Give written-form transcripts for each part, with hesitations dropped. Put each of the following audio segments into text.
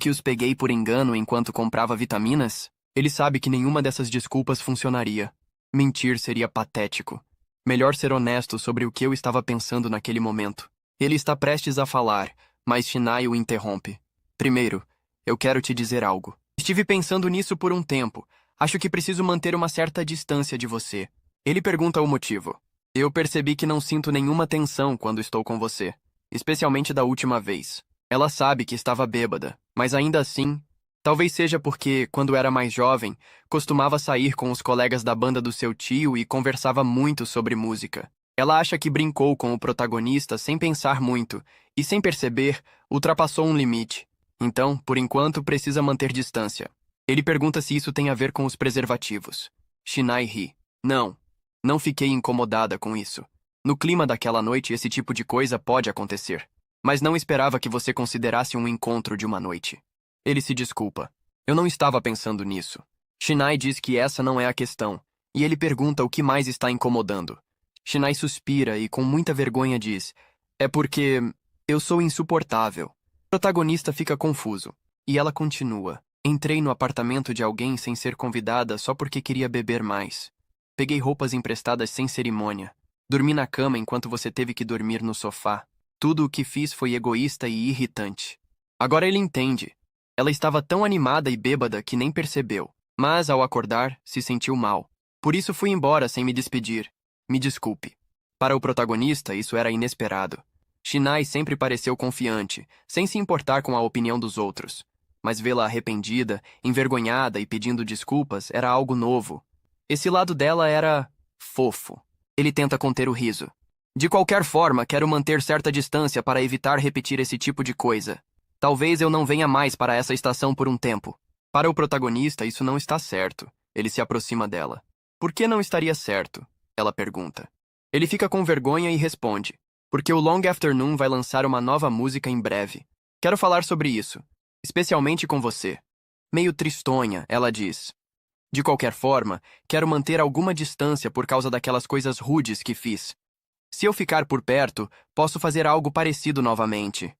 que os peguei por engano enquanto comprava vitaminas? Ele sabe que nenhuma dessas desculpas funcionaria. Mentir seria patético. Melhor ser honesto sobre o que eu estava pensando naquele momento. Ele está prestes a falar, mas Shinai o interrompe. Primeiro, eu quero te dizer algo. Estive pensando nisso por um tempo. Acho que preciso manter uma certa distância de você. Ele pergunta o motivo. Eu percebi que não sinto nenhuma tensão quando estou com você, especialmente da última vez. Ela sabe que estava bêbada, mas ainda assim, talvez seja porque, quando era mais jovem, costumava sair com os colegas da banda do seu tio e conversava muito sobre música. Ela acha que brincou com o protagonista sem pensar muito e, sem perceber, ultrapassou um limite. Então, por enquanto, precisa manter distância. Ele pergunta se isso tem a ver com os preservativos. Shinai ri. Não fiquei incomodada com isso. No clima daquela noite, esse tipo de coisa pode acontecer. Mas não esperava que você considerasse um encontro de uma noite. Ele se desculpa. Eu não estava pensando nisso. Shinai diz que essa não é a questão, e ele pergunta o que mais está incomodando. Shinai suspira e com muita vergonha diz: é porque eu sou insuportável. O protagonista fica confuso, e ela continua. Entrei no apartamento de alguém sem ser convidada só porque queria beber mais. Peguei roupas emprestadas sem cerimônia. Dormi na cama enquanto você teve que dormir no sofá. Tudo o que fiz foi egoísta e irritante. Agora ele entende. Ela estava tão animada e bêbada que nem percebeu. Mas, ao acordar, se sentiu mal. Por isso fui embora sem me despedir. Me desculpe. Para o protagonista, isso era inesperado. Shinai sempre pareceu confiante, sem se importar com a opinião dos outros. Mas vê-la arrependida, envergonhada e pedindo desculpas era algo novo. Esse lado dela era fofo. Ele tenta conter o riso. De qualquer forma, quero manter certa distância para evitar repetir esse tipo de coisa. Talvez eu não venha mais para essa estação por um tempo. Para o protagonista, isso não está certo. Ele se aproxima dela. Por que não estaria certo? Ela pergunta. Ele fica com vergonha e responde. Porque o Long Afternoon vai lançar uma nova música em breve. Quero falar sobre isso. Especialmente com você. Meio tristonha, ela diz. De qualquer forma, quero manter alguma distância por causa daquelas coisas rudes que fiz. Se eu ficar por perto, posso fazer algo parecido novamente.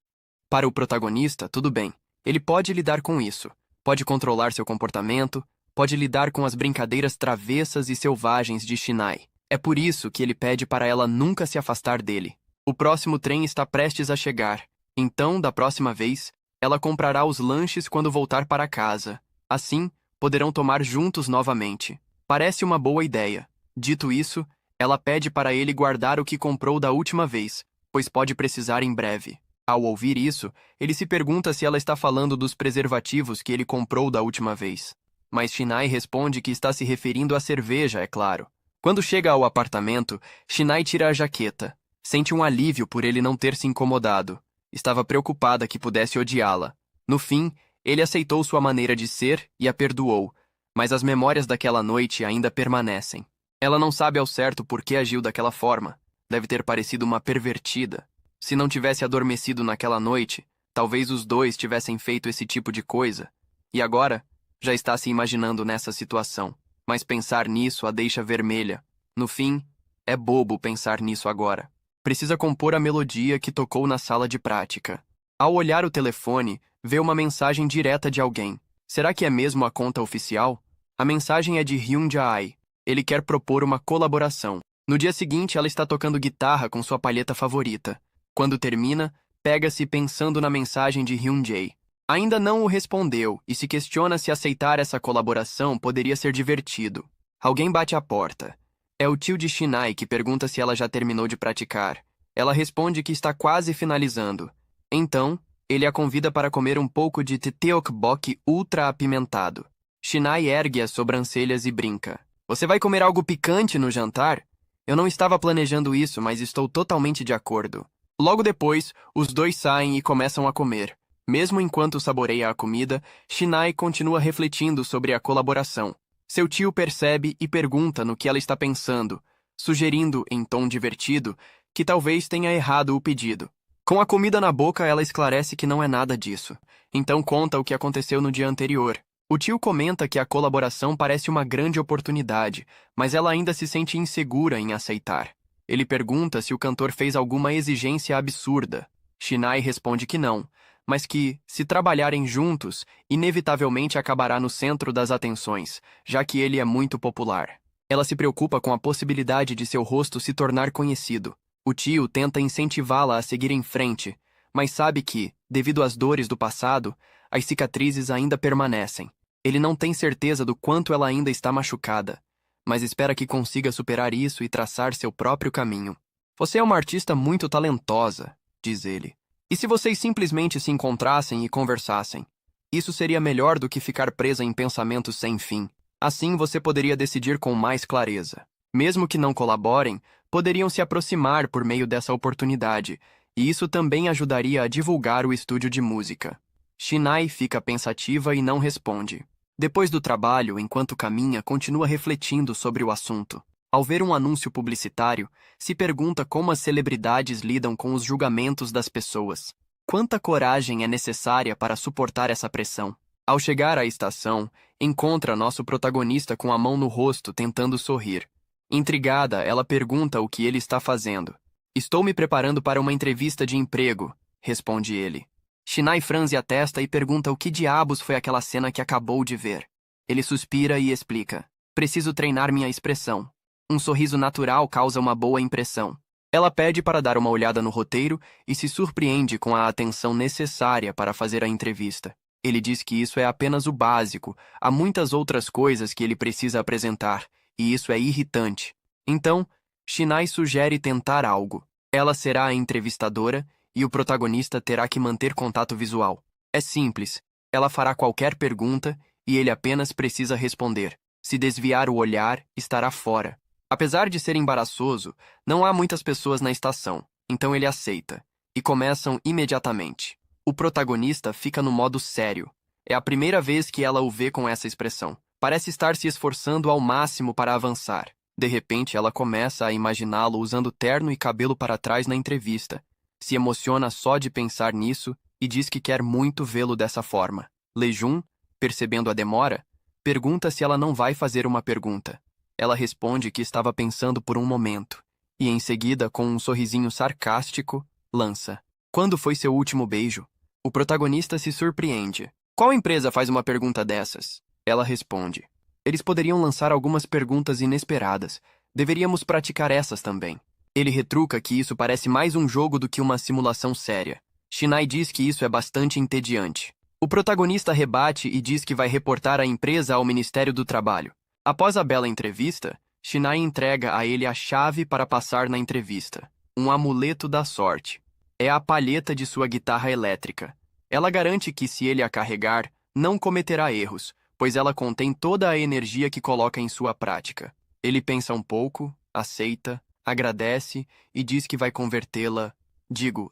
Para o protagonista, tudo bem. Ele pode lidar com isso. Pode controlar seu comportamento, pode lidar com as brincadeiras travessas e selvagens de Shinai. É por isso que ele pede para ela nunca se afastar dele. O próximo trem está prestes a chegar. Então, da próxima vez, ela comprará os lanches quando voltar para casa. Assim, poderão tomar juntos novamente. Parece uma boa ideia. Dito isso, ela pede para ele guardar o que comprou da última vez, pois pode precisar em breve. Ao ouvir isso, ele se pergunta se ela está falando dos preservativos que ele comprou da última vez. Mas Shinai responde que está se referindo à cerveja, é claro. Quando chega ao apartamento, Shinai tira a jaqueta. Sente um alívio por ele não ter se incomodado. Estava preocupada que pudesse odiá-la. No fim, ele aceitou sua maneira de ser e a perdoou, mas as memórias daquela noite ainda permanecem. Ela não sabe ao certo por que agiu daquela forma. Deve ter parecido uma pervertida. Se não tivesse adormecido naquela noite, talvez os dois tivessem feito esse tipo de coisa. E agora, já está se imaginando nessa situação. Mas pensar nisso a deixa vermelha. No fim, é bobo pensar nisso agora. Precisa compor a melodia que tocou na sala de prática. Ao olhar o telefone, vê uma mensagem direta de alguém. Será que é mesmo a conta oficial? A mensagem é de Hyun Jae. Ele quer propor uma colaboração. No dia seguinte, ela está tocando guitarra com sua palheta favorita. Quando termina, pega-se pensando na mensagem de Hyun Jae. Ainda não o respondeu e se questiona se aceitar essa colaboração poderia ser divertido. Alguém bate à porta. É o tio de Shinai que pergunta se ela já terminou de praticar. Ela responde que está quase finalizando. Então, ele a convida para comer um pouco de tteokbokki ultra apimentado. Shinai ergue as sobrancelhas e brinca. Você vai comer algo picante no jantar? Eu não estava planejando isso, mas estou totalmente de acordo. Logo depois, os dois saem e começam a comer. Mesmo enquanto saboreia a comida, Shinai continua refletindo sobre a colaboração. Seu tio percebe e pergunta no que ela está pensando, sugerindo, em tom divertido, que talvez tenha errado o pedido. Com a comida na boca, ela esclarece que não é nada disso. Então conta o que aconteceu no dia anterior. O tio comenta que a colaboração parece uma grande oportunidade, mas ela ainda se sente insegura em aceitar. Ele pergunta se o cantor fez alguma exigência absurda. Shinai responde que não, mas que, se trabalharem juntos, inevitavelmente acabará no centro das atenções, já que ele é muito popular. Ela se preocupa com a possibilidade de seu rosto se tornar conhecido. O tio tenta incentivá-la a seguir em frente, mas sabe que, devido às dores do passado, as cicatrizes ainda permanecem. Ele não tem certeza do quanto ela ainda está machucada, mas espera que consiga superar isso e traçar seu próprio caminho. Você é uma artista muito talentosa, diz ele. E se vocês simplesmente se encontrassem e conversassem? Isso seria melhor do que ficar presa em pensamentos sem fim. Assim você poderia decidir com mais clareza. Mesmo que não colaborem, poderiam se aproximar por meio dessa oportunidade, e isso também ajudaria a divulgar o estúdio de música. Shinai fica pensativa e não responde. Depois do trabalho, enquanto caminha, continua refletindo sobre o assunto. Ao ver um anúncio publicitário, se pergunta como as celebridades lidam com os julgamentos das pessoas. Quanta coragem é necessária para suportar essa pressão? Ao chegar à estação, encontra nosso protagonista com a mão no rosto tentando sorrir. Intrigada, ela pergunta o que ele está fazendo. Estou me preparando para uma entrevista de emprego, responde ele. Shinai franze a testa e pergunta o que diabos foi aquela cena que acabou de ver. Ele suspira e explica. Preciso treinar minha expressão. Um sorriso natural causa uma boa impressão. Ela pede para dar uma olhada no roteiro e se surpreende com a atenção necessária para fazer a entrevista. Ele diz que isso é apenas o básico, há muitas outras coisas que ele precisa apresentar, e isso é irritante. Então, Shinai sugere tentar algo. Ela será a entrevistadora e o protagonista terá que manter contato visual. É simples, ela fará qualquer pergunta e ele apenas precisa responder. Se desviar o olhar, estará fora. Apesar de ser embaraçoso, não há muitas pessoas na estação, então ele aceita, e começam imediatamente. O protagonista fica no modo sério. É a primeira vez que ela o vê com essa expressão. Parece estar se esforçando ao máximo para avançar. De repente, ela começa a imaginá-lo usando terno e cabelo para trás na entrevista. Se emociona só de pensar nisso e diz que quer muito vê-lo dessa forma. Lejun, percebendo a demora, pergunta se ela não vai fazer uma pergunta. Ela responde que estava pensando por um momento, e em seguida, com um sorrisinho sarcástico, lança. Quando foi seu último beijo? O protagonista se surpreende. Qual empresa faz uma pergunta dessas? Ela responde. Eles poderiam lançar algumas perguntas inesperadas. Deveríamos praticar essas também. Ele retruca que isso parece mais um jogo do que uma simulação séria. Shinai diz que isso é bastante entediante. O protagonista rebate e diz que vai reportar a empresa ao Ministério do Trabalho. Após a bela entrevista, Shinai entrega a ele a chave para passar na entrevista. Um amuleto da sorte. É a palheta de sua guitarra elétrica. Ela garante que, se ele a carregar, não cometerá erros, pois ela contém toda a energia que coloca em sua prática. Ele pensa um pouco, aceita, agradece e diz que vai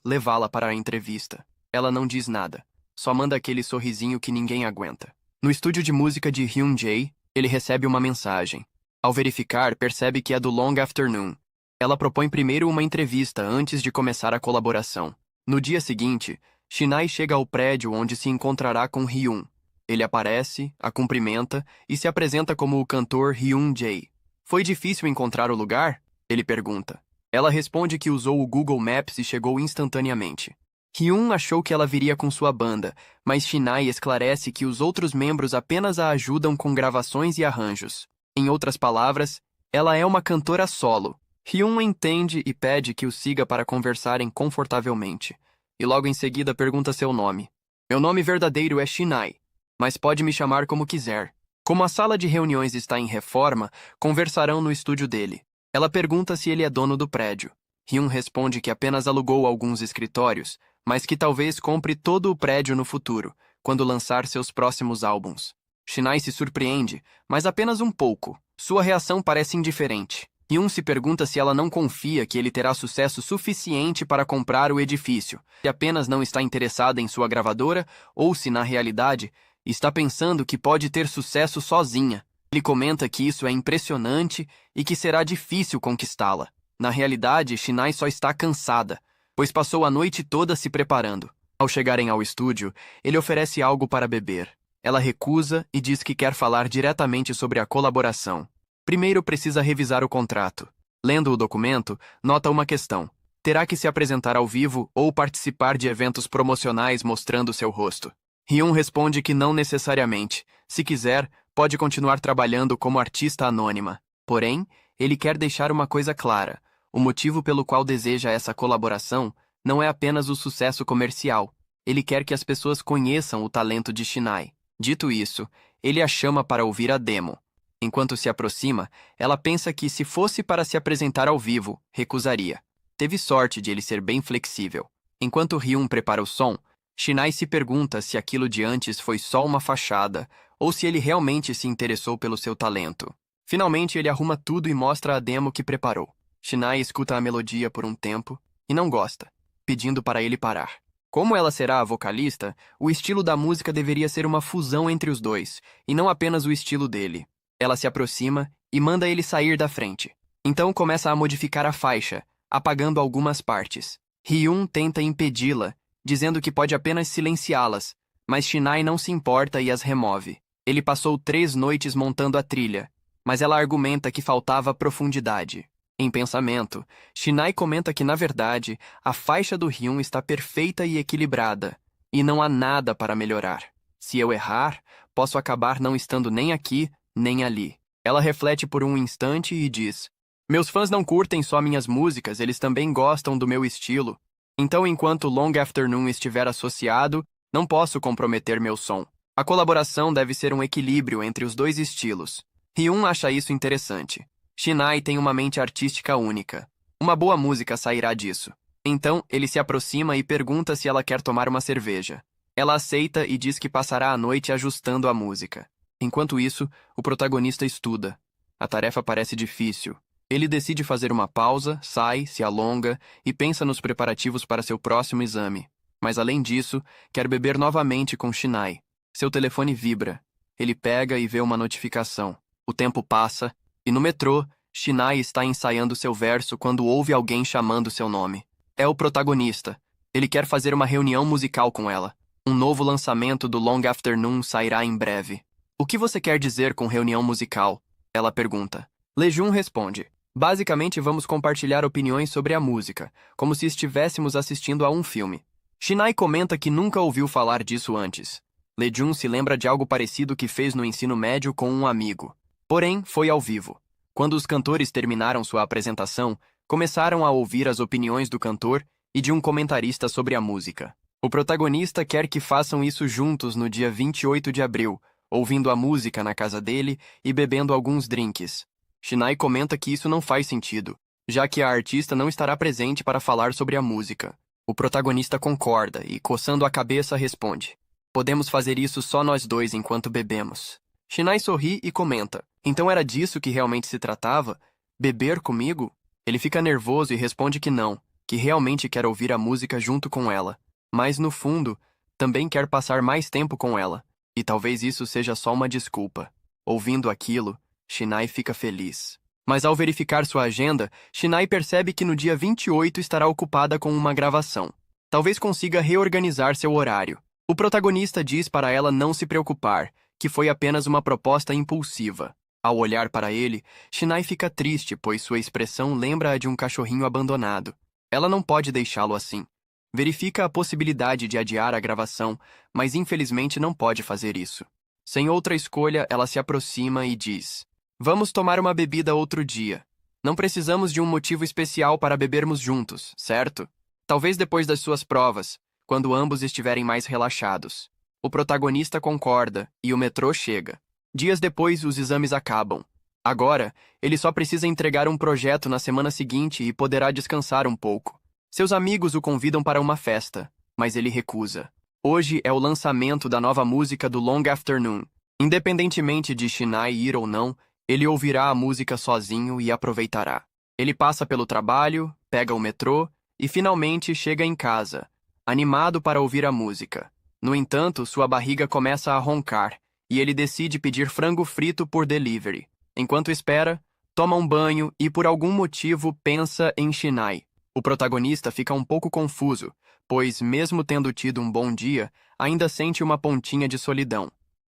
levá-la para a entrevista. Ela não diz nada, só manda aquele sorrisinho que ninguém aguenta. No estúdio de música de Hyun-jae, ele recebe uma mensagem. Ao verificar, percebe que é do Long Afternoon. Ela propõe primeiro uma entrevista antes de começar a colaboração. No dia seguinte, Shinai chega ao prédio onde se encontrará com Hyun. Ele aparece, a cumprimenta e se apresenta como o cantor Hyun-jae. Foi difícil encontrar o lugar? Ele pergunta. Ela responde que usou o Google Maps e chegou instantaneamente. Hyun achou que ela viria com sua banda, mas Shinai esclarece que os outros membros apenas a ajudam com gravações e arranjos. Em outras palavras, ela é uma cantora solo. Hyun entende e pede que o siga para conversarem confortavelmente. E logo em seguida pergunta seu nome. Meu nome verdadeiro é Shinai, mas pode me chamar como quiser. Como a sala de reuniões está em reforma, conversarão no estúdio dele. Ela pergunta se ele é dono do prédio. Hyun responde que apenas alugou alguns escritórios, mas que talvez compre todo o prédio no futuro, quando lançar seus próximos álbuns. Shinai se surpreende, mas apenas um pouco. Sua reação parece indiferente. Hyun se pergunta se ela não confia que ele terá sucesso suficiente para comprar o edifício, se apenas não está interessada em sua gravadora, ou se, na realidade, está pensando que pode ter sucesso sozinha. Ele comenta que isso é impressionante e que será difícil conquistá-la. Na realidade, Shinai só está cansada, pois passou a noite toda se preparando. Ao chegarem ao estúdio, ele oferece algo para beber. Ela recusa e diz que quer falar diretamente sobre a colaboração. Primeiro precisa revisar o contrato. Lendo o documento, nota uma questão. terá que se apresentar ao vivo ou participar de eventos promocionais mostrando seu rosto. Hyun responde que não necessariamente. Se quiser, pode continuar trabalhando como artista anônima. Porém, ele quer deixar uma coisa clara. O motivo pelo qual deseja essa colaboração não é apenas o sucesso comercial. Ele quer que as pessoas conheçam o talento de Shinai. Dito isso, ele a chama para ouvir a demo. Enquanto se aproxima, ela pensa que, se fosse para se apresentar ao vivo, recusaria. Teve sorte de ele ser bem flexível. Enquanto Hyun prepara o som, Shinai se pergunta se aquilo de antes foi só uma fachada ou se ele realmente se interessou pelo seu talento. Finalmente, ele arruma tudo e mostra a demo que preparou. Shinai escuta a melodia por um tempo e não gosta, pedindo para ele parar. Como ela será a vocalista, o estilo da música deveria ser uma fusão entre os dois, e não apenas o estilo dele. Ela se aproxima e manda ele sair da frente. Então começa a modificar a faixa, apagando algumas partes. Hyun tenta impedi-la, dizendo que pode apenas silenciá-las, mas Shinai não se importa e as remove. Ele passou 3 noites montando a trilha, mas ela argumenta que faltava profundidade. Em pensamento, Shinai comenta que, na verdade, a faixa do Hyun está perfeita e equilibrada, e não há nada para melhorar. Se eu errar, posso acabar não estando nem aqui, nem ali. Ela reflete por um instante e diz: meus fãs não curtem só minhas músicas, eles também gostam do meu estilo. Então, enquanto Long Afternoon estiver associado, não posso comprometer meu som. A colaboração deve ser um equilíbrio entre os dois estilos. Hyun acha isso interessante. Shinai tem uma mente artística única. Uma boa música sairá disso. Então, ele se aproxima e pergunta se ela quer tomar uma cerveja. Ela aceita e diz que passará a noite ajustando a música. Enquanto isso, o protagonista estuda. A tarefa parece difícil. Ele decide fazer uma pausa, sai, se alonga e pensa nos preparativos para seu próximo exame. Mas, além disso, quer beber novamente com Shinai. Seu telefone vibra. Ele pega e vê uma notificação. O tempo passa. E no metrô, Shinai está ensaiando seu verso quando ouve alguém chamando seu nome. É o protagonista. Ele quer fazer uma reunião musical com ela. Um novo lançamento do Long Afternoon sairá em breve. O que você quer dizer com reunião musical? Ela pergunta. Lejun responde. Basicamente, vamos compartilhar opiniões sobre a música, como se estivéssemos assistindo a um filme. Shinai comenta que nunca ouviu falar disso antes. Lejun se lembra de algo parecido que fez no ensino médio com um amigo. Porém, foi ao vivo. Quando os cantores terminaram sua apresentação, começaram a ouvir as opiniões do cantor e de um comentarista sobre a música. O protagonista quer que façam isso juntos no dia 28 de abril, ouvindo a música na casa dele e bebendo alguns drinks. Shinai comenta que isso não faz sentido, já que a artista não estará presente para falar sobre a música. O protagonista concorda e, coçando a cabeça, responde: podemos fazer isso só nós dois enquanto bebemos. Shinai sorri e comenta: então era disso que realmente se tratava? Beber comigo? Ele fica nervoso e responde que não, que realmente quer ouvir a música junto com ela. Mas, no fundo, também quer passar mais tempo com ela. E talvez isso seja só uma desculpa. Ouvindo aquilo, Shinai fica feliz. Mas ao verificar sua agenda, Shinai percebe que no dia 28 estará ocupada com uma gravação. Talvez consiga reorganizar seu horário. O protagonista diz para ela não se preocupar, que foi apenas uma proposta impulsiva. Ao olhar para ele, Shinai fica triste, pois sua expressão lembra a de um cachorrinho abandonado. Ela não pode deixá-lo assim. Verifica a possibilidade de adiar a gravação, mas infelizmente não pode fazer isso. Sem outra escolha, ela se aproxima e diz: vamos tomar uma bebida outro dia. Não precisamos de um motivo especial para bebermos juntos, certo? Talvez depois das suas provas, quando ambos estiverem mais relaxados. O protagonista concorda e o metrô chega. Dias depois, os exames acabam. Agora, ele só precisa entregar um projeto na semana seguinte e poderá descansar um pouco. Seus amigos o convidam para uma festa, mas ele recusa. Hoje é o lançamento da nova música do Long Afternoon. Independentemente de Shinai ir ou não, ele ouvirá a música sozinho e aproveitará. Ele passa pelo trabalho, pega o metrô e finalmente chega em casa, animado para ouvir a música. No entanto, sua barriga começa a roncar e ele decide pedir frango frito por delivery. Enquanto espera, toma um banho e por algum motivo pensa em Shinai. O protagonista fica um pouco confuso, pois, mesmo tendo tido um bom dia, ainda sente uma pontinha de solidão.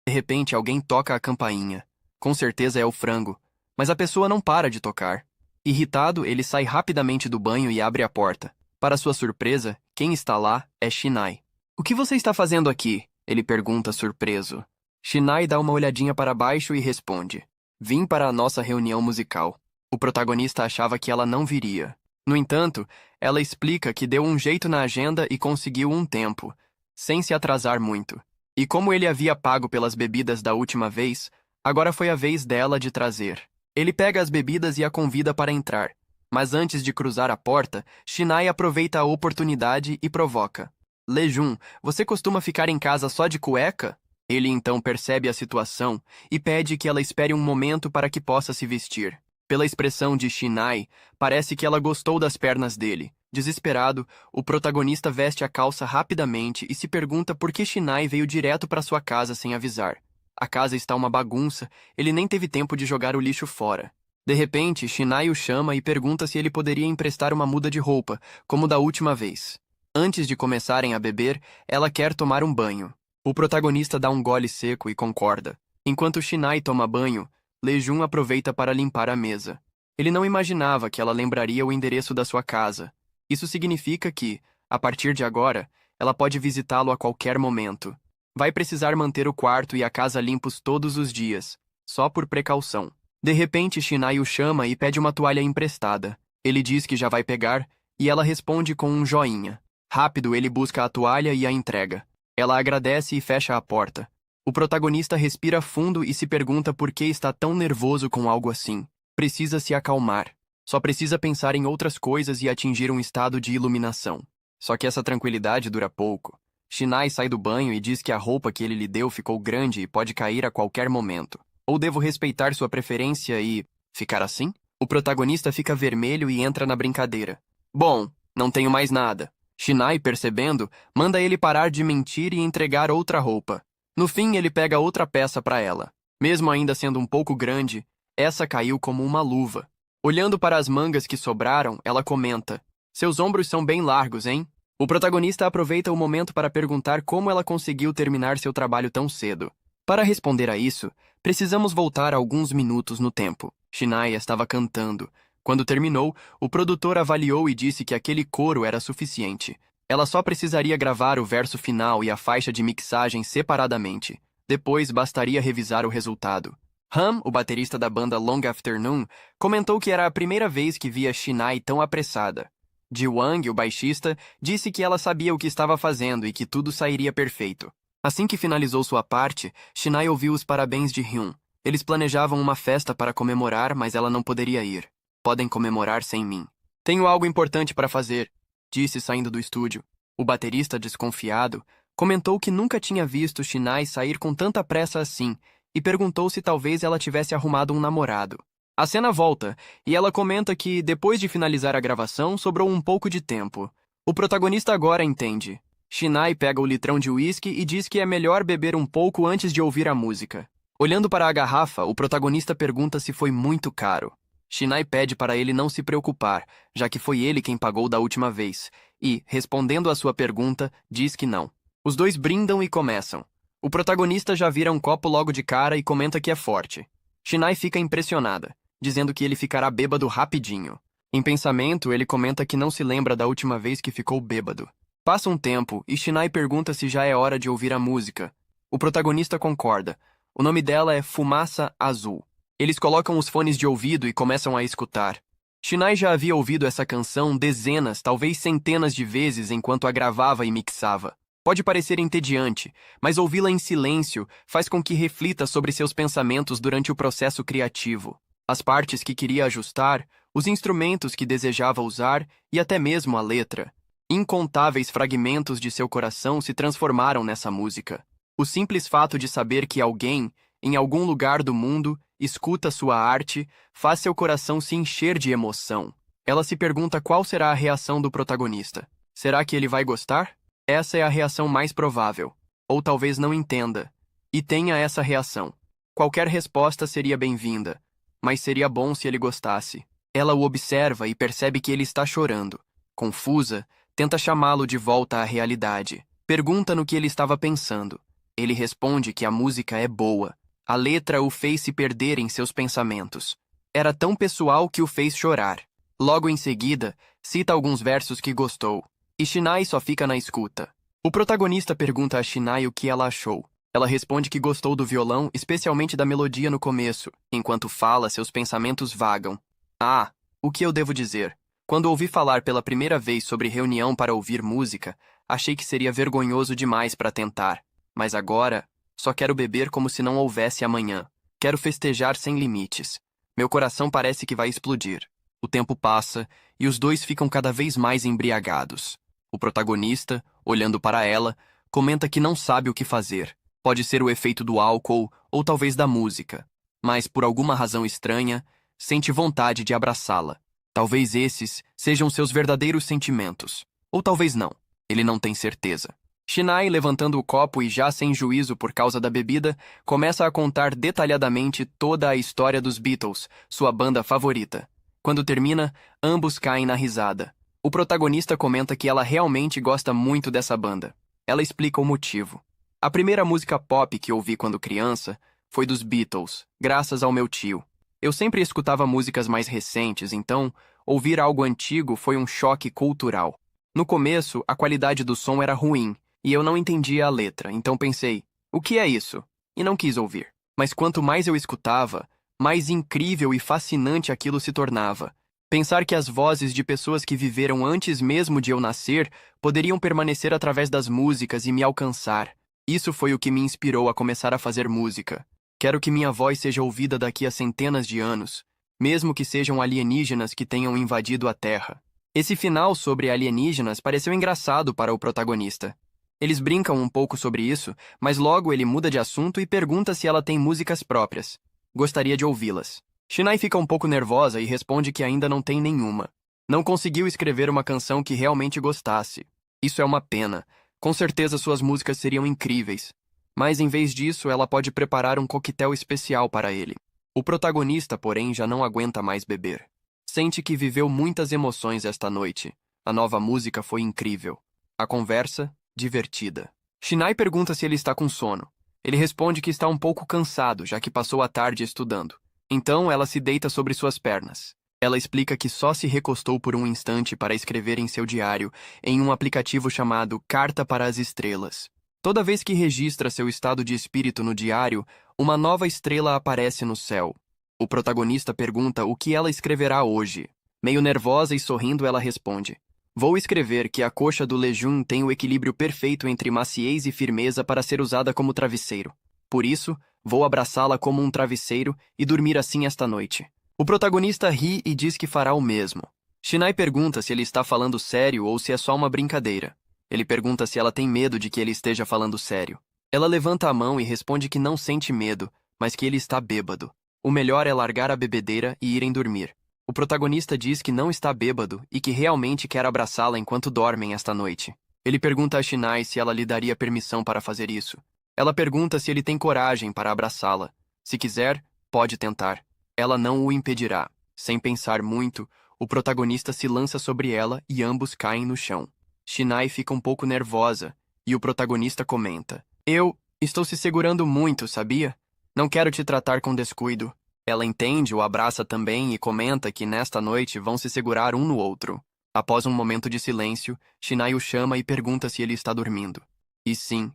De repente, alguém toca a campainha. Com certeza é o frango, mas a pessoa não para de tocar. Irritado, ele sai rapidamente do banho e abre a porta. Para sua surpresa, quem está lá é Shinai. O que você está fazendo aqui? Ele pergunta surpreso. Shinai dá uma olhadinha para baixo e responde: Vim para a nossa reunião musical. O protagonista achava que ela não viria. No entanto, ela explica que deu um jeito na agenda e conseguiu um tempo, sem se atrasar muito. E como ele havia pago pelas bebidas da última vez, agora foi a vez dela de trazer. Ele pega as bebidas e a convida para entrar. Mas antes de cruzar a porta, Shinai aproveita a oportunidade e provoca. Lejun, você costuma ficar em casa só de cueca? Ele então percebe a situação e pede que ela espere um momento para que possa se vestir. Pela expressão de Shinai, parece que ela gostou das pernas dele. Desesperado, o protagonista veste a calça rapidamente e se pergunta por que Shinai veio direto para sua casa sem avisar. A casa está uma bagunça, ele nem teve tempo de jogar o lixo fora. De repente, Shinai o chama e pergunta se ele poderia emprestar uma muda de roupa, como da última vez. Antes de começarem a beber, ela quer tomar um banho. O protagonista dá um gole seco e concorda. Enquanto Shinai toma banho, Lejun aproveita para limpar a mesa. Ele não imaginava que ela lembraria o endereço da sua casa. Isso significa que, a partir de agora, ela pode visitá-lo a qualquer momento. Vai precisar manter o quarto e a casa limpos todos os dias, só por precaução. De repente, Shinai o chama e pede uma toalha emprestada. Ele diz que já vai pegar, e ela responde com um joinha. Rápido, ele busca a toalha e a entrega. Ela agradece e fecha a porta. O protagonista respira fundo e se pergunta por que está tão nervoso com algo assim. Precisa se acalmar. Só precisa pensar em outras coisas e atingir um estado de iluminação. Só que essa tranquilidade dura pouco. Shinai sai do banho e diz que a roupa que ele lhe deu ficou grande e pode cair a qualquer momento. Ou devo respeitar sua preferência e ficar assim? O protagonista fica vermelho e entra na brincadeira. Bom, não tenho mais nada. Shinai, percebendo, manda ele parar de mentir e entregar outra roupa. No fim, ele pega outra peça para ela. Mesmo ainda sendo um pouco grande, essa caiu como uma luva. Olhando para as mangas que sobraram, ela comenta: Seus ombros são bem largos, hein? O protagonista aproveita o momento para perguntar como ela conseguiu terminar seu trabalho tão cedo. Para responder a isso, precisamos voltar alguns minutos no tempo. Shinai estava cantando. Quando terminou, o produtor avaliou e disse que aquele coro era suficiente. Ela só precisaria gravar o verso final e a faixa de mixagem separadamente. Depois, bastaria revisar o resultado. Ham, o baterista da banda Long Afternoon, comentou que era a primeira vez que via Shinai tão apressada. Ji Wang, o baixista, disse que ela sabia o que estava fazendo e que tudo sairia perfeito. Assim que finalizou sua parte, Shinai ouviu os parabéns de Hyun. Eles planejavam uma festa para comemorar, mas ela não poderia ir. Podem comemorar sem mim. Tenho algo importante para fazer, disse saindo do estúdio. O baterista, desconfiado, comentou que nunca tinha visto Shinai sair com tanta pressa assim e perguntou se talvez ela tivesse arrumado um namorado. A cena volta e ela comenta que, depois de finalizar a gravação, sobrou um pouco de tempo. O protagonista agora entende. Shinai pega o litrão de uísque e diz que é melhor beber um pouco antes de ouvir a música. Olhando para a garrafa, o protagonista pergunta se foi muito caro. Shinai pede para ele não se preocupar, já que foi ele quem pagou da última vez, e, respondendo à sua pergunta, diz que não. Os dois brindam e começam. O protagonista já vira um copo logo de cara e comenta que é forte. Shinai fica impressionada, dizendo que ele ficará bêbado rapidinho. Em pensamento, ele comenta que não se lembra da última vez que ficou bêbado. Passa um tempo e Shinai pergunta se já é hora de ouvir a música. O protagonista concorda. O nome dela é Fumaça Azul. Eles colocam os fones de ouvido e começam a escutar. Shinai já havia ouvido essa canção dezenas, talvez centenas de vezes enquanto a gravava e mixava. Pode parecer entediante, mas ouvi-la em silêncio faz com que reflita sobre seus pensamentos durante o processo criativo. As partes que queria ajustar, os instrumentos que desejava usar e até mesmo a letra. Incontáveis fragmentos de seu coração se transformaram nessa música. O simples fato de saber que alguém, em algum lugar do mundo, escuta sua arte, faz seu coração se encher de emoção. Ela se pergunta qual será a reação do protagonista. Será que ele vai gostar? Essa é a reação mais provável. Ou talvez não entenda. E tenha essa reação. Qualquer resposta seria bem-vinda, mas seria bom se ele gostasse. Ela o observa e percebe que ele está chorando. Confusa, tenta chamá-lo de volta à realidade. Pergunta no que ele estava pensando. Ele responde que a música é boa. A letra o fez se perder em seus pensamentos. Era tão pessoal que o fez chorar. Logo em seguida, cita alguns versos que gostou. E Shinai só fica na escuta. O protagonista pergunta a Shinai o que ela achou. Ela responde que gostou do violão, especialmente da melodia no começo. Enquanto fala, seus pensamentos vagam. Ah, o que eu devo dizer? Quando ouvi falar pela primeira vez sobre reunião para ouvir música, achei que seria vergonhoso demais para tentar. Mas agora, só quero beber como se não houvesse amanhã. Quero festejar sem limites. Meu coração parece que vai explodir. O tempo passa e os dois ficam cada vez mais embriagados. O protagonista, olhando para ela, comenta que não sabe o que fazer. Pode ser o efeito do álcool ou talvez da música. Mas, por alguma razão estranha, sente vontade de abraçá-la. Talvez esses sejam seus verdadeiros sentimentos. Ou talvez não. Ele não tem certeza. Shinai, levantando o copo e já sem juízo por causa da bebida, começa a contar detalhadamente toda a história dos Beatles, sua banda favorita. Quando termina, ambos caem na risada. O protagonista comenta que ela realmente gosta muito dessa banda. Ela explica o motivo. A primeira música pop que ouvi quando criança foi dos Beatles, graças ao meu tio. Eu sempre escutava músicas mais recentes, então ouvir algo antigo foi um choque cultural. No começo, a qualidade do som era ruim, e eu não entendia a letra, então pensei, o que é isso? E não quis ouvir. Mas quanto mais eu escutava, mais incrível e fascinante aquilo se tornava. Pensar que as vozes de pessoas que viveram antes mesmo de eu nascer poderiam permanecer através das músicas e me alcançar. Isso foi o que me inspirou a começar a fazer música. Quero que minha voz seja ouvida daqui a centenas de anos, mesmo que sejam alienígenas que tenham invadido a Terra. Esse final sobre alienígenas pareceu engraçado para o protagonista. Eles brincam um pouco sobre isso, mas logo ele muda de assunto e pergunta se ela tem músicas próprias. Gostaria de ouvi-las. Shinai fica um pouco nervosa e responde que ainda não tem nenhuma. Não conseguiu escrever uma canção que realmente gostasse. Isso é uma pena. Com certeza suas músicas seriam incríveis. Mas em vez disso, ela pode preparar um coquetel especial para ele. O protagonista, porém, já não aguenta mais beber. Sente que viveu muitas emoções esta noite. A nova música foi incrível. A conversa, divertida. Shinai pergunta se ele está com sono. Ele responde que está um pouco cansado, já que passou a tarde estudando. Então, ela se deita sobre suas pernas. Ela explica que só se recostou por um instante para escrever em seu diário, em um aplicativo chamado Carta para as Estrelas. Toda vez que registra seu estado de espírito no diário, uma nova estrela aparece no céu. O protagonista pergunta o que ela escreverá hoje. Meio nervosa e sorrindo, ela responde: vou escrever que a coxa do Lejun tem o equilíbrio perfeito entre maciez e firmeza para ser usada como travesseiro. Por isso, vou abraçá-la como um travesseiro e dormir assim esta noite. O protagonista ri e diz que fará o mesmo. Shinai pergunta se ele está falando sério ou se é só uma brincadeira. Ele pergunta se ela tem medo de que ele esteja falando sério. Ela levanta a mão e responde que não sente medo, mas que ele está bêbado. O melhor é largar a bebedeira e irem dormir. O protagonista diz que não está bêbado e que realmente quer abraçá-la enquanto dormem esta noite. Ele pergunta a Shinai se ela lhe daria permissão para fazer isso. Ela pergunta se ele tem coragem para abraçá-la. Se quiser, pode tentar. Ela não o impedirá. Sem pensar muito, o protagonista se lança sobre ela e ambos caem no chão. Shinai fica um pouco nervosa e o protagonista comenta: eu estou se segurando muito, sabia? Não quero te tratar com descuido. Ela entende, o abraça também e comenta que nesta noite vão se segurar um no outro. Após um momento de silêncio, Shinai o chama e pergunta se ele está dormindo. E sim,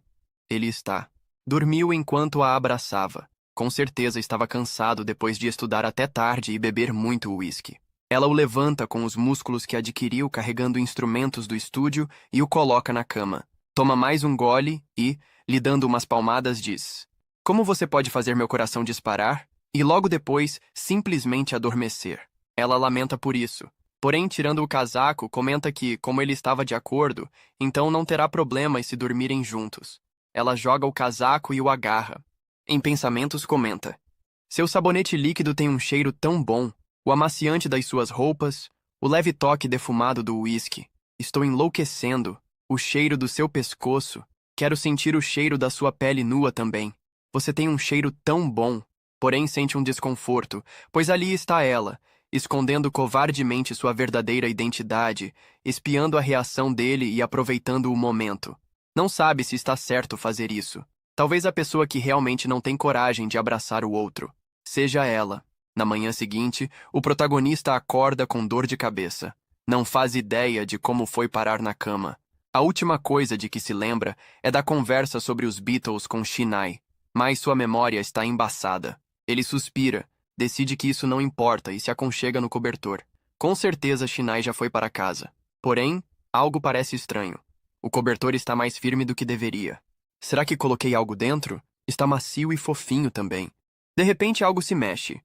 ele está. Dormiu enquanto a abraçava. Com certeza estava cansado depois de estudar até tarde e beber muito uísque. Ela o levanta com os músculos que adquiriu carregando instrumentos do estúdio e o coloca na cama. Toma mais um gole e, lhe dando umas palmadas, diz: como você pode fazer meu coração disparar? E logo depois, simplesmente adormecer. Ela lamenta por isso. Porém, tirando o casaco, comenta que, como ele estava de acordo, então não terá problema em se dormirem juntos. Ela joga o casaco e o agarra. Em pensamentos, comenta: seu sabonete líquido tem um cheiro tão bom, o amaciante das suas roupas, o leve toque defumado do uísque. Estou enlouquecendo. O cheiro do seu pescoço. Quero sentir o cheiro da sua pele nua também. Você tem um cheiro tão bom. Porém, sente um desconforto, pois ali está ela, escondendo covardemente sua verdadeira identidade, espiando a reação dele e aproveitando o momento. Não sabe se está certo fazer isso. Talvez a pessoa que realmente não tem coragem de abraçar o outro seja ela. Na manhã seguinte, o protagonista acorda com dor de cabeça. Não faz ideia de como foi parar na cama. A última coisa de que se lembra é da conversa sobre os Beatles com Shinai, mas sua memória está embaçada. Ele suspira, decide que isso não importa e se aconchega no cobertor. Com certeza Shinai já foi para casa. Porém, algo parece estranho. O cobertor está mais firme do que deveria. Será que coloquei algo dentro? Está macio e fofinho também. De repente algo se mexe.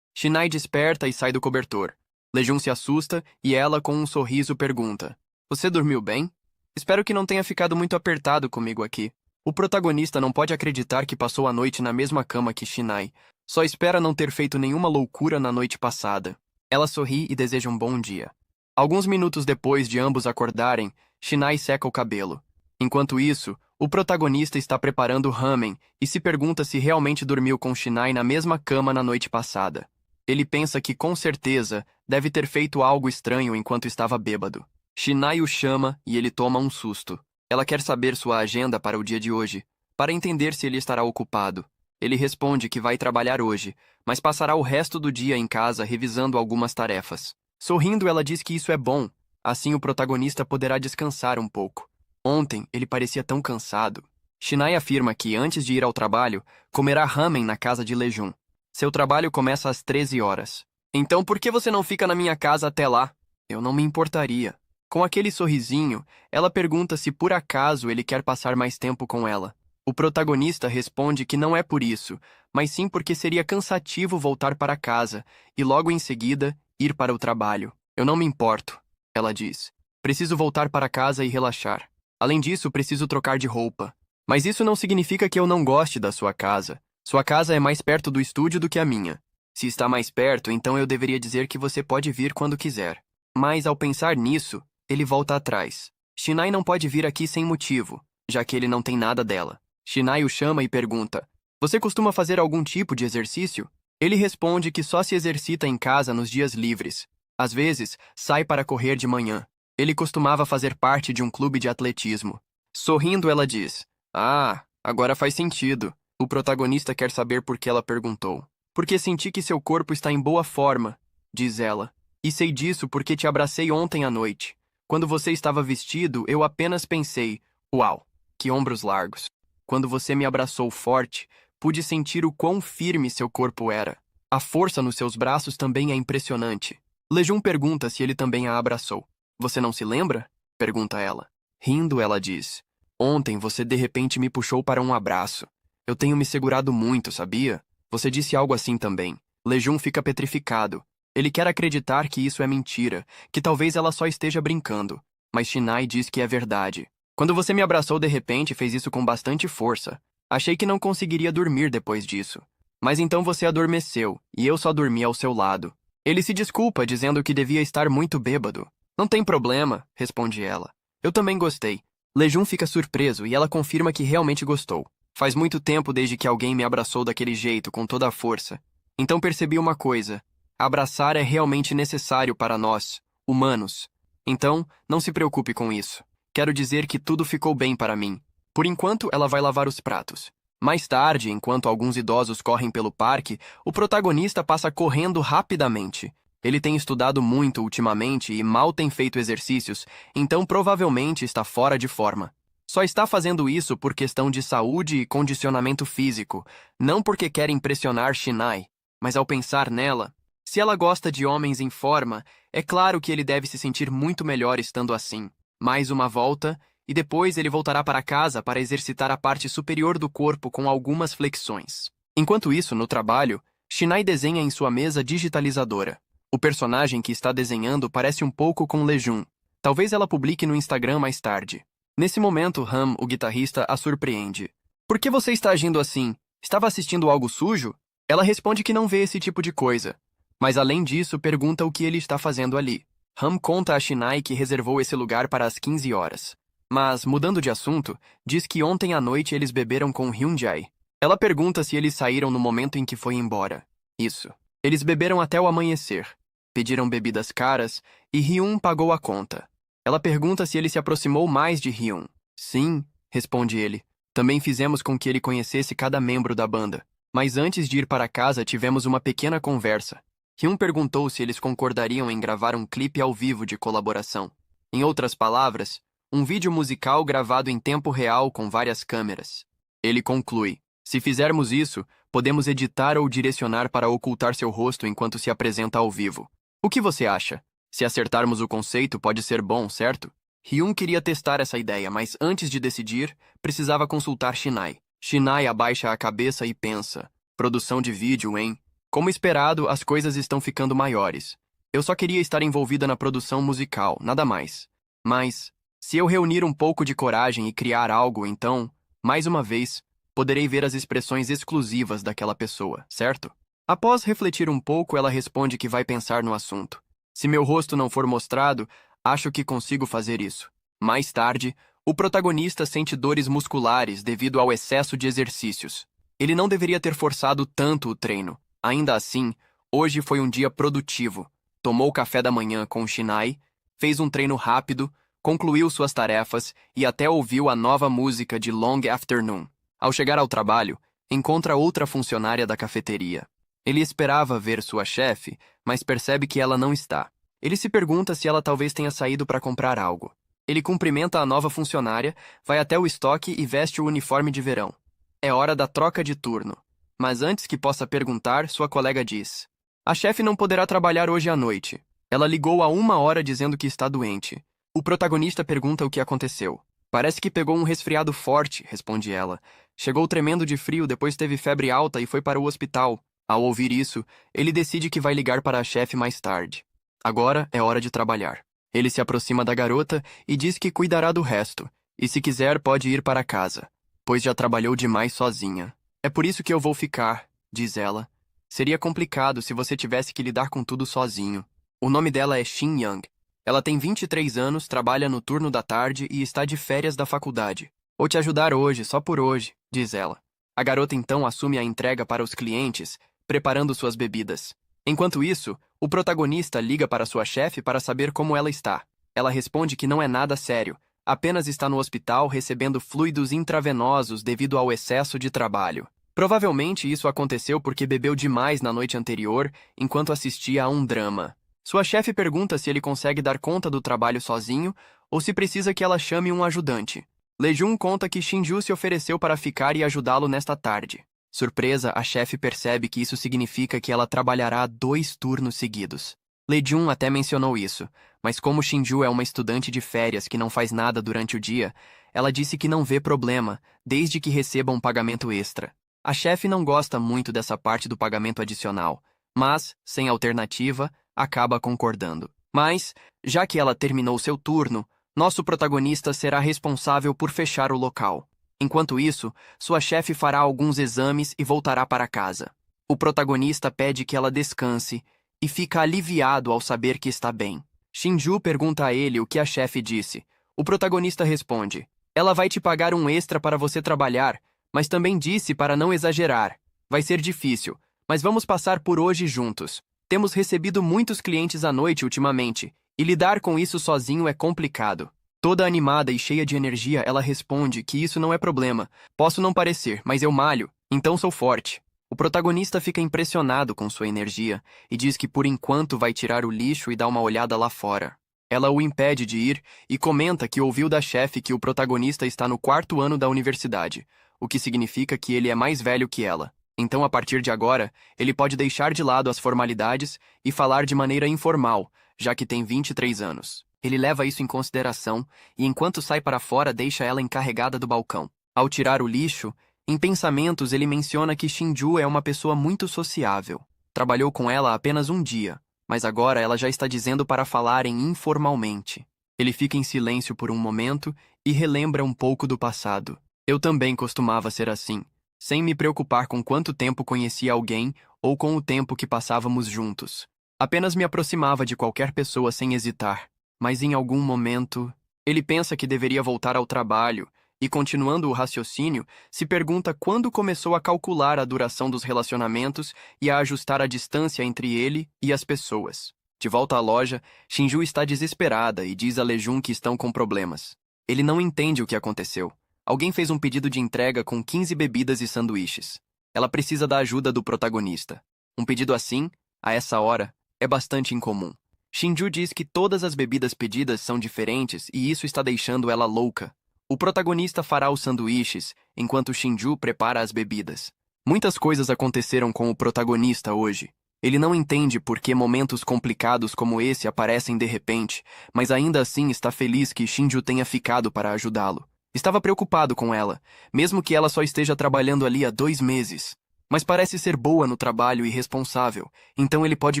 Shinai desperta e sai do cobertor. Lejun se assusta e ela, com um sorriso, pergunta: Você dormiu bem? Espero que não tenha ficado muito apertado comigo aqui. O protagonista não pode acreditar que passou a noite na mesma cama que Shinai. Só espera não ter feito nenhuma loucura na noite passada. Ela sorri e deseja um bom dia. Alguns minutos depois de ambos acordarem, Shinai seca o cabelo. Enquanto isso, o protagonista está preparando ramen e se pergunta se realmente dormiu com Shinai na mesma cama na noite passada. Ele pensa que, com certeza, deve ter feito algo estranho enquanto estava bêbado. Shinai o chama e ele toma um susto. Ela quer saber sua agenda para o dia de hoje, para entender se ele estará ocupado. Ele responde que vai trabalhar hoje, mas passará o resto do dia em casa revisando algumas tarefas. Sorrindo, ela diz que isso é bom, assim o protagonista poderá descansar um pouco. Ontem, ele parecia tão cansado. Shinai afirma que, antes de ir ao trabalho, comerá ramen na casa de Lejun. Seu trabalho começa às 13 horas. Então por que você não fica na minha casa até lá? Eu não me importaria. Com aquele sorrisinho, ela pergunta se por acaso ele quer passar mais tempo com ela. O protagonista responde que não é por isso, mas sim porque seria cansativo voltar para casa e logo em seguida ir para o trabalho. Eu não me importo, ela diz. Preciso voltar para casa e relaxar. Além disso, preciso trocar de roupa. Mas isso não significa que eu não goste da sua casa. Sua casa é mais perto do estúdio do que a minha. Se está mais perto, então eu deveria dizer que você pode vir quando quiser. Mas ao pensar nisso, ele volta atrás. Shinai não pode vir aqui sem motivo, já que ele não tem nada dela. Shinai o chama e pergunta: Você costuma fazer algum tipo de exercício? Ele responde que só se exercita em casa nos dias livres. Às vezes, sai para correr de manhã. Ele costumava fazer parte de um clube de atletismo. Sorrindo, ela diz: Ah, agora faz sentido. O protagonista quer saber por que ela perguntou. Porque senti que seu corpo está em boa forma, diz ela. E sei disso porque te abracei ontem à noite. Quando você estava vestido, eu apenas pensei: Uau, que ombros largos. Quando você me abraçou forte, pude sentir o quão firme seu corpo era. A força nos seus braços também é impressionante. Lejun pergunta se ele também a abraçou. Você não se lembra? Pergunta ela. Rindo, ela diz: Ontem você de repente me puxou para um abraço. Eu tenho me segurado muito, sabia? Você disse algo assim também. Lejun fica petrificado. Ele quer acreditar que isso é mentira, que talvez ela só esteja brincando. Mas Shinai diz que é verdade. Quando você me abraçou de repente, fez isso com bastante força. Achei que não conseguiria dormir depois disso. Mas então você adormeceu, e eu só dormi ao seu lado. Ele se desculpa, dizendo que devia estar muito bêbado. Não tem problema, responde ela. Eu também gostei. Lejun fica surpreso e ela confirma que realmente gostou. Faz muito tempo desde que alguém me abraçou daquele jeito, com toda a força. Então percebi uma coisa. Abraçar é realmente necessário para nós, humanos. Então, não se preocupe com isso. Quero dizer que tudo ficou bem para mim. Por enquanto, ela vai lavar os pratos. Mais tarde, enquanto alguns idosos correm pelo parque, o protagonista passa correndo rapidamente. Ele tem estudado muito ultimamente e mal tem feito exercícios, então provavelmente está fora de forma. Só está fazendo isso por questão de saúde e condicionamento físico, não porque quer impressionar Shinai, mas ao pensar nela, se ela gosta de homens em forma, é claro que ele deve se sentir muito melhor estando assim. Mais uma volta, e depois ele voltará para casa para exercitar a parte superior do corpo com algumas flexões. Enquanto isso, no trabalho, Shinai desenha em sua mesa digitalizadora. O personagem que está desenhando parece um pouco com Lejun. Talvez ela publique no Instagram mais tarde. Nesse momento, Ham, o guitarrista, a surpreende. Por que você está agindo assim? Estava assistindo algo sujo? Ela responde que não vê esse tipo de coisa. Mas além disso, pergunta o que ele está fazendo ali. Ham conta a Shinai que reservou esse lugar para as 15 horas. Mas, mudando de assunto, diz que ontem à noite eles beberam com Hyunjae. Ela pergunta se eles saíram no momento em que foi embora. Isso. Eles beberam até o amanhecer. Pediram bebidas caras e Hyun pagou a conta. Ela pergunta se ele se aproximou mais de Hyun. Sim, responde ele. Também fizemos com que ele conhecesse cada membro da banda. Mas antes de ir para casa tivemos uma pequena conversa. Hyun perguntou se eles concordariam em gravar um clipe ao vivo de colaboração. Em outras palavras, um vídeo musical gravado em tempo real com várias câmeras. Ele conclui: se fizermos isso, podemos editar ou direcionar para ocultar seu rosto enquanto se apresenta ao vivo. O que você acha? Se acertarmos o conceito, pode ser bom, certo? Hyun queria testar essa ideia, mas antes de decidir, precisava consultar Shinai. Shinai abaixa a cabeça e pensa: produção de vídeo, hein? Como esperado, as coisas estão ficando maiores. Eu só queria estar envolvida na produção musical, nada mais. Mas, se eu reunir um pouco de coragem e criar algo, então, mais uma vez, poderei ver as expressões exclusivas daquela pessoa, certo? Após refletir um pouco, ela responde que vai pensar no assunto. Se meu rosto não for mostrado, acho que consigo fazer isso. Mais tarde, o protagonista sente dores musculares devido ao excesso de exercícios. Ele não deveria ter forçado tanto o treino. Ainda assim, hoje foi um dia produtivo. Tomou café da manhã com Shinai, fez um treino rápido, concluiu suas tarefas e até ouviu a nova música de Long Afternoon. Ao chegar ao trabalho, encontra outra funcionária da cafeteria. Ele esperava ver sua chefe, mas percebe que ela não está. Ele se pergunta se ela talvez tenha saído para comprar algo. Ele cumprimenta a nova funcionária, vai até o estoque e veste o uniforme de verão. É hora da troca de turno. Mas antes que possa perguntar, sua colega diz: a chefe não poderá trabalhar hoje à noite. Ela ligou há 1 hora dizendo que está doente. O protagonista pergunta o que aconteceu. Parece que pegou um resfriado forte, responde ela. Chegou tremendo de frio, depois teve febre alta e foi para o hospital. Ao ouvir isso, ele decide que vai ligar para a chefe mais tarde. Agora é hora de trabalhar. Ele se aproxima da garota e diz que cuidará do resto, e se quiser pode ir para casa, pois já trabalhou demais sozinha. É por isso que eu vou ficar, diz ela. Seria complicado se você tivesse que lidar com tudo sozinho. O nome dela é Shin Young. Ela tem 23 anos, trabalha no turno da tarde e está de férias da faculdade. Vou te ajudar hoje, só por hoje, diz ela. A garota então assume a entrega para os clientes, preparando suas bebidas. Enquanto isso, o protagonista liga para sua chefe para saber como ela está. Ela responde que não é nada sério, apenas está no hospital recebendo fluidos intravenosos devido ao excesso de trabalho. Provavelmente isso aconteceu porque bebeu demais na noite anterior enquanto assistia a um drama. Sua chefe pergunta se ele consegue dar conta do trabalho sozinho ou se precisa que ela chame um ajudante. Lejun conta que Shinju se ofereceu para ficar e ajudá-lo nesta tarde. Surpresa, a chefe percebe que isso significa que ela trabalhará 2 turnos seguidos. Lejun até mencionou isso, mas como Shinju é uma estudante de férias que não faz nada durante o dia, ela disse que não vê problema, desde que receba um pagamento extra. A chefe não gosta muito dessa parte do pagamento adicional, mas, sem alternativa, acaba concordando. Mas, já que ela terminou seu turno, nosso protagonista será responsável por fechar o local. Enquanto isso, sua chefe fará alguns exames e voltará para casa. O protagonista pede que ela descanse e fica aliviado ao saber que está bem. Shinju pergunta a ele o que a chefe disse. O protagonista responde: ela vai te pagar um extra para você trabalhar, mas também disse para não exagerar. Vai ser difícil, mas vamos passar por hoje juntos. Temos recebido muitos clientes à noite ultimamente, e lidar com isso sozinho é complicado. Toda animada e cheia de energia, ela responde que isso não é problema. Posso não parecer, mas eu malho, então sou forte. O protagonista fica impressionado com sua energia e diz que por enquanto vai tirar o lixo e dar uma olhada lá fora. Ela o impede de ir e comenta que ouviu da chefe que o protagonista está no 4º ano da universidade, o que significa que ele é mais velho que ela. Então, a partir de agora, ele pode deixar de lado as formalidades e falar de maneira informal, já que tem 23 anos. Ele leva isso em consideração e, enquanto sai para fora, deixa ela encarregada do balcão. Ao tirar o lixo, em pensamentos ele menciona que Shinju é uma pessoa muito sociável. Trabalhou com ela apenas um dia, mas agora ela já está dizendo para falarem informalmente. Ele fica em silêncio por um momento e relembra um pouco do passado. Eu também costumava ser assim, sem me preocupar com quanto tempo conhecia alguém ou com o tempo que passávamos juntos. Apenas me aproximava de qualquer pessoa sem hesitar. Mas em algum momento, ele pensa que deveria voltar ao trabalho e, continuando o raciocínio, se pergunta quando começou a calcular a duração dos relacionamentos e a ajustar a distância entre ele e as pessoas. De volta à loja, Shinju está desesperada e diz a Lejun que estão com problemas. Ele não entende o que aconteceu. Alguém fez um pedido de entrega com 15 bebidas e sanduíches. Ela precisa da ajuda do protagonista. Um pedido assim, a essa hora, é bastante incomum. Shinju diz que todas as bebidas pedidas são diferentes e isso está deixando ela louca. O protagonista fará os sanduíches, enquanto Shinju prepara as bebidas. Muitas coisas aconteceram com o protagonista hoje. Ele não entende por que momentos complicados como esse aparecem de repente, mas ainda assim está feliz que Shinju tenha ficado para ajudá-lo. Estava preocupado com ela, mesmo que ela só esteja trabalhando ali há 2 meses. Mas parece ser boa no trabalho e responsável, então ele pode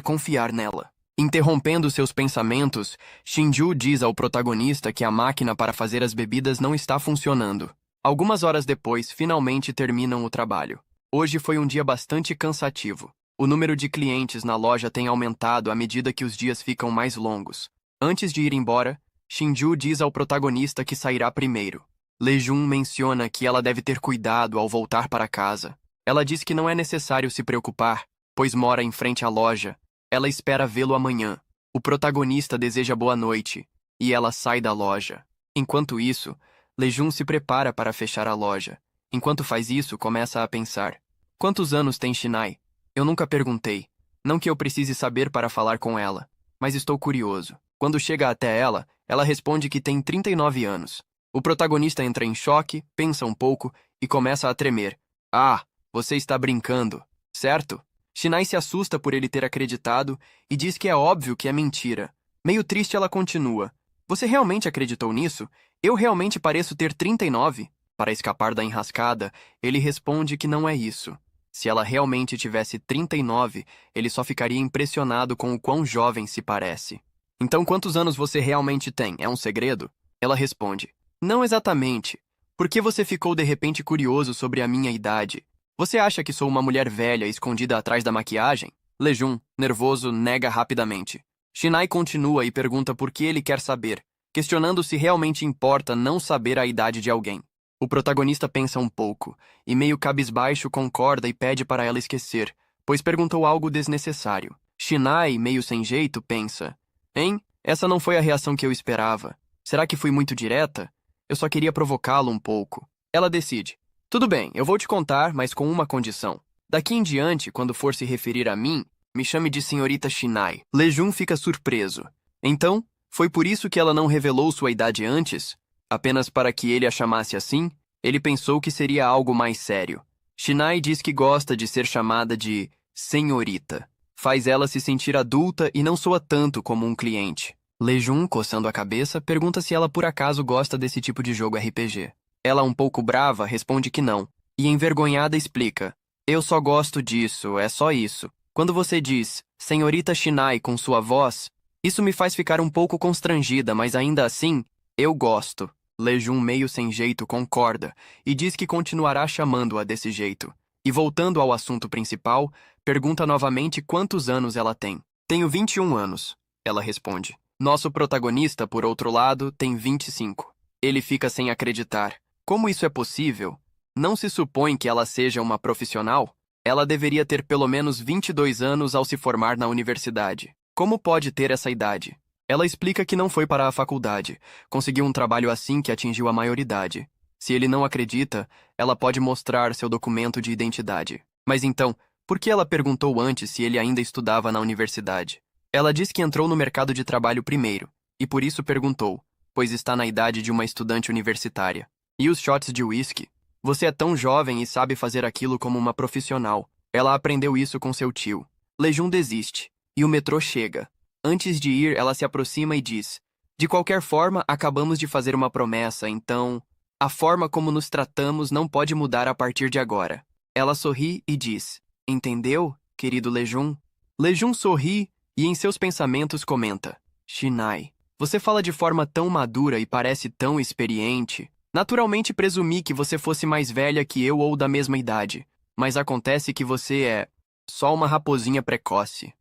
confiar nela. Interrompendo seus pensamentos, Shinju diz ao protagonista que a máquina para fazer as bebidas não está funcionando. Algumas horas depois, finalmente terminam o trabalho. Hoje foi um dia bastante cansativo. O número de clientes na loja tem aumentado à medida que os dias ficam mais longos. Antes de ir embora, Shinju diz ao protagonista que sairá primeiro. Lejun menciona que ela deve ter cuidado ao voltar para casa. Ela diz que não é necessário se preocupar, pois mora em frente à loja. Ela espera vê-lo amanhã. O protagonista deseja boa noite, e ela sai da loja. Enquanto isso, Lejun se prepara para fechar a loja. Enquanto faz isso, começa a pensar. Quantos anos tem Shinai? Eu nunca perguntei. Não que eu precise saber para falar com ela, mas estou curioso. Quando chega até ela, ela responde que tem 39 anos. O protagonista entra em choque, pensa um pouco e começa a tremer. Ah, você está brincando, certo? Shinai se assusta por ele ter acreditado e diz que é óbvio que é mentira. Meio triste, ela continua. Você realmente acreditou nisso? Eu realmente pareço ter 39? Para escapar da enrascada, ele responde que não é isso. Se ela realmente tivesse 39, ele só ficaria impressionado com o quão jovem se parece. Então quantos anos você realmente tem? É um segredo? Ela responde. Não exatamente. Por que você ficou de repente curioso sobre a minha idade? Você acha que sou uma mulher velha escondida atrás da maquiagem? Lejun, nervoso, nega rapidamente. Shinai continua e pergunta por que ele quer saber, questionando se realmente importa não saber a idade de alguém. O protagonista pensa um pouco, e meio cabisbaixo concorda e pede para ela esquecer, pois perguntou algo desnecessário. Shinai, meio sem jeito, pensa. Hein? Essa não foi a reação que eu esperava. Será que fui muito direta? Eu só queria provocá-lo um pouco. Ela decide. Tudo bem, eu vou te contar, mas com uma condição. Daqui em diante, quando for se referir a mim, me chame de senhorita Shinai. Lejun fica surpreso. Então, foi por isso que ela não revelou sua idade antes? Apenas para que ele a chamasse assim? Ele pensou que seria algo mais sério. Shinai diz que gosta de ser chamada de senhorita. Faz ela se sentir adulta e não soa tanto como um cliente. Lejun, coçando a cabeça, pergunta se ela por acaso gosta desse tipo de jogo RPG. Ela, um pouco brava, responde que não. E envergonhada explica. Eu só gosto disso, é só isso. Quando você diz, senhorita Shinai com sua voz, isso me faz ficar um pouco constrangida, mas ainda assim, eu gosto. Lejun, meio sem jeito, concorda e diz que continuará chamando-a desse jeito. E voltando ao assunto principal, pergunta novamente quantos anos ela tem. Tenho 21 anos, ela responde. Nosso protagonista, por outro lado, tem 25. Ele fica sem acreditar. Como isso é possível? Não se supõe que ela seja uma profissional? Ela deveria ter pelo menos 22 anos ao se formar na universidade. Como pode ter essa idade? Ela explica que não foi para a faculdade. Conseguiu um trabalho assim que atingiu a maioridade. Se ele não acredita, ela pode mostrar seu documento de identidade. Mas então, por que ela perguntou antes se ele ainda estudava na universidade? Ela diz que entrou no mercado de trabalho primeiro, e por isso perguntou, pois está na idade de uma estudante universitária. E os shots de uísque? Você é tão jovem e sabe fazer aquilo como uma profissional. Ela aprendeu isso com seu tio. Lejun desiste, e o metrô chega. Antes de ir, ela se aproxima e diz, de qualquer forma, acabamos de fazer uma promessa, então... A forma como nos tratamos não pode mudar a partir de agora. Ela sorri e diz, entendeu, querido Lejun? Lejun sorri e em seus pensamentos comenta, Shinai, você fala de forma tão madura e parece tão experiente. Naturalmente presumi que você fosse mais velha que eu ou da mesma idade, mas acontece que você é só uma raposinha precoce.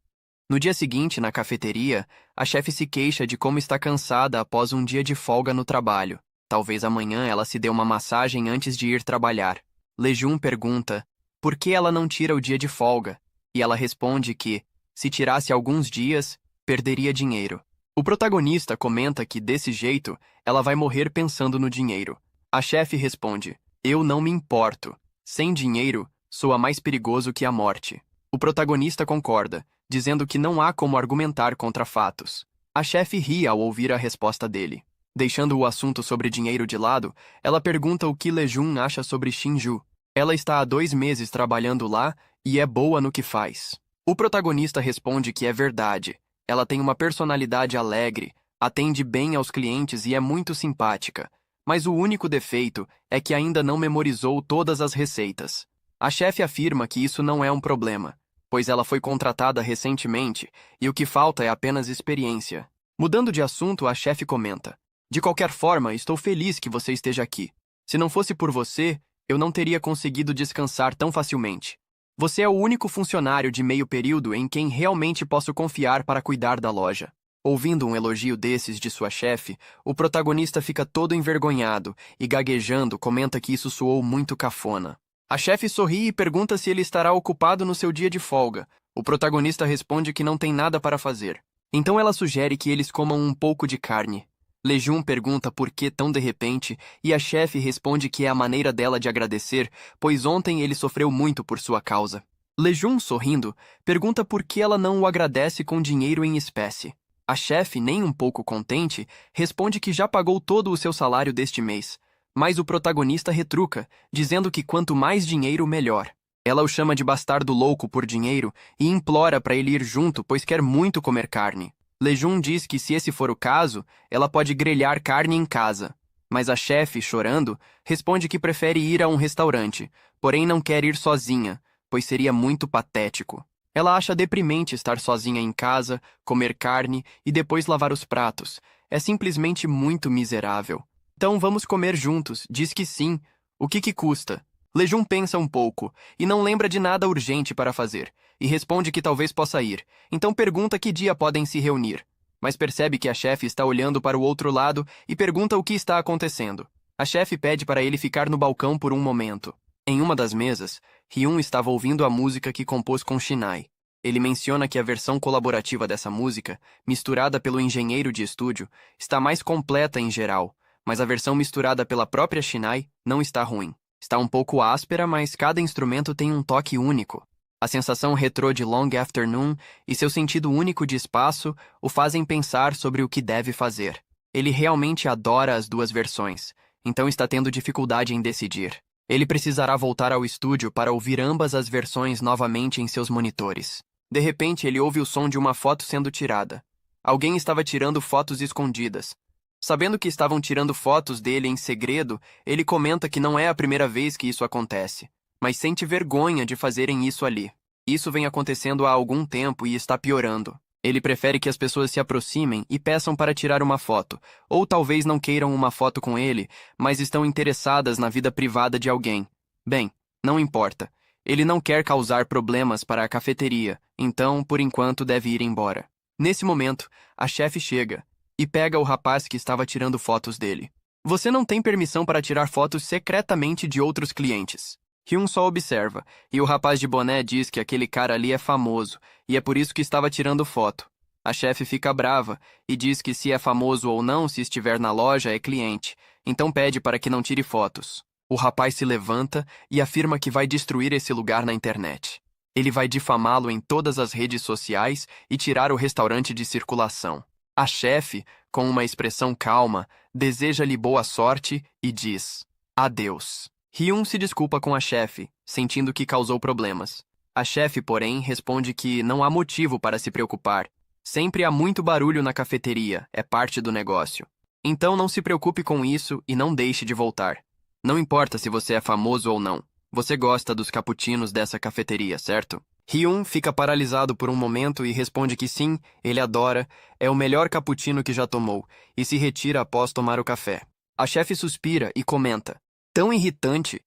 No dia seguinte, na cafeteria, a chefe se queixa de como está cansada após um dia de folga no trabalho. Talvez amanhã ela se dê uma massagem antes de ir trabalhar. Lejun pergunta por que ela não tira o dia de folga, e ela responde que, se tirasse alguns dias, perderia dinheiro. O protagonista comenta que, desse jeito, ela vai morrer pensando no dinheiro. A chefe responde, eu não me importo. Sem dinheiro, soa mais perigoso que a morte. O protagonista concorda, dizendo que não há como argumentar contra fatos. A chefe ri ao ouvir a resposta dele. Deixando o assunto sobre dinheiro de lado, ela pergunta o que Lejun acha sobre Shinju. Ela está há 2 meses trabalhando lá e é boa no que faz. O protagonista responde que é verdade. Ela tem uma personalidade alegre, atende bem aos clientes e é muito simpática. Mas o único defeito é que ainda não memorizou todas as receitas. A chefe afirma que isso não é um problema, pois ela foi contratada recentemente e o que falta é apenas experiência. Mudando de assunto, a chefe comenta: de qualquer forma, estou feliz que você esteja aqui. Se não fosse por você, eu não teria conseguido descansar tão facilmente. Você é o único funcionário de meio período em quem realmente posso confiar para cuidar da loja. Ouvindo um elogio desses de sua chefe, o protagonista fica todo envergonhado e, gaguejando, comenta que isso soou muito cafona. A chefe sorri e pergunta se ele estará ocupado no seu dia de folga. O protagonista responde que não tem nada para fazer. Então ela sugere que eles comam um pouco de carne. Lejun pergunta por que tão de repente e a chefe responde que é a maneira dela de agradecer, pois ontem ele sofreu muito por sua causa. Lejun, sorrindo, pergunta por que ela não o agradece com dinheiro em espécie. A chefe, nem um pouco contente, responde que já pagou todo o seu salário deste mês, mas o protagonista retruca, dizendo que quanto mais dinheiro, melhor. Ela o chama de bastardo louco por dinheiro e implora para ele ir junto, pois quer muito comer carne. Lejun diz que se esse for o caso, ela pode grelhar carne em casa. Mas a chefe, chorando, responde que prefere ir a um restaurante, porém não quer ir sozinha, pois seria muito patético. Ela acha deprimente estar sozinha em casa, comer carne e depois lavar os pratos. É simplesmente muito miserável. Então vamos comer juntos, diz que sim. O que custa? Lejun pensa um pouco, e não lembra de nada urgente para fazer, e responde que talvez possa ir. Então pergunta que dia podem se reunir. Mas percebe que a chefe está olhando para o outro lado e pergunta o que está acontecendo. A chefe pede para ele ficar no balcão por um momento. Em uma das mesas, Hyun estava ouvindo a música que compôs com Shinai. Ele menciona que a versão colaborativa dessa música, misturada pelo engenheiro de estúdio, está mais completa em geral, mas a versão misturada pela própria Shinai não está ruim. Está um pouco áspera, mas cada instrumento tem um toque único. A sensação retrô de Long Afternoon e seu sentido único de espaço o fazem pensar sobre o que deve fazer. Ele realmente adora as duas versões, então está tendo dificuldade em decidir. Ele precisará voltar ao estúdio para ouvir ambas as versões novamente em seus monitores. De repente, ele ouve o som de uma foto sendo tirada. Alguém estava tirando fotos escondidas. Sabendo que estavam tirando fotos dele em segredo, ele comenta que não é a primeira vez que isso acontece, mas sente vergonha de fazerem isso ali. Isso vem acontecendo há algum tempo e está piorando. Ele prefere que as pessoas se aproximem e peçam para tirar uma foto, ou talvez não queiram uma foto com ele, mas estão interessadas na vida privada de alguém. Bem, não importa. Ele não quer causar problemas para a cafeteria, então, por enquanto, deve ir embora. Nesse momento, a chefe chega e pega o rapaz que estava tirando fotos dele. Você não tem permissão para tirar fotos secretamente de outros clientes. Hyun só observa, e o rapaz de boné diz que aquele cara ali é famoso, e é por isso que estava tirando foto. A chefe fica brava e diz que se é famoso ou não, se estiver na loja, é cliente, então pede para que não tire fotos. O rapaz se levanta e afirma que vai destruir esse lugar na internet. Ele vai difamá-lo em todas as redes sociais e tirar o restaurante de circulação. A chefe, com uma expressão calma, deseja-lhe boa sorte e diz: adeus. Hyun se desculpa com a chefe, sentindo que causou problemas. A chefe, porém, responde que não há motivo para se preocupar. Sempre há muito barulho na cafeteria, é parte do negócio. Então não se preocupe com isso e não deixe de voltar. Não importa se você é famoso ou não. Você gosta dos cappuccinos dessa cafeteria, certo? Hyun fica paralisado por um momento e responde que sim, ele adora, é o melhor cappuccino que já tomou, e se retira após tomar o café. A chefe suspira e comenta: tão irritante.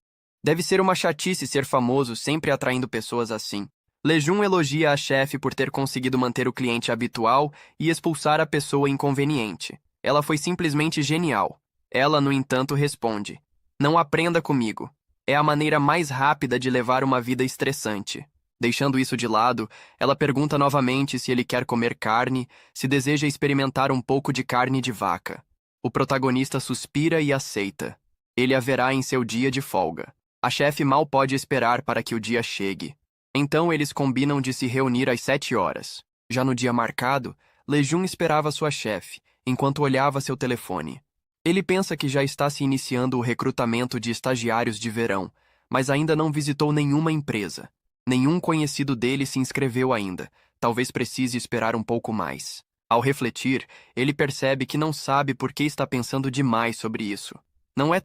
Deve ser uma chatice ser famoso sempre atraindo pessoas assim. Lejun elogia a chefe por ter conseguido manter o cliente habitual e expulsar a pessoa inconveniente. Ela foi simplesmente genial. Ela, no entanto, responde: não aprenda comigo. É a maneira mais rápida de levar uma vida estressante. Deixando isso de lado, ela pergunta novamente se ele quer comer carne, se deseja experimentar um pouco de carne de vaca. O protagonista suspira e aceita. Ele haverá em seu dia de folga. A chefe mal pode esperar para que o dia chegue. Então eles combinam de se reunir às 7 horas. Já no dia marcado, Lejun esperava sua chefe, enquanto olhava seu telefone. Ele pensa que já está se iniciando o recrutamento de estagiários de verão, mas ainda não visitou nenhuma empresa. Nenhum conhecido dele se inscreveu ainda. Talvez precise esperar um pouco mais. Ao refletir, ele percebe que não sabe por que está pensando demais sobre isso. Não é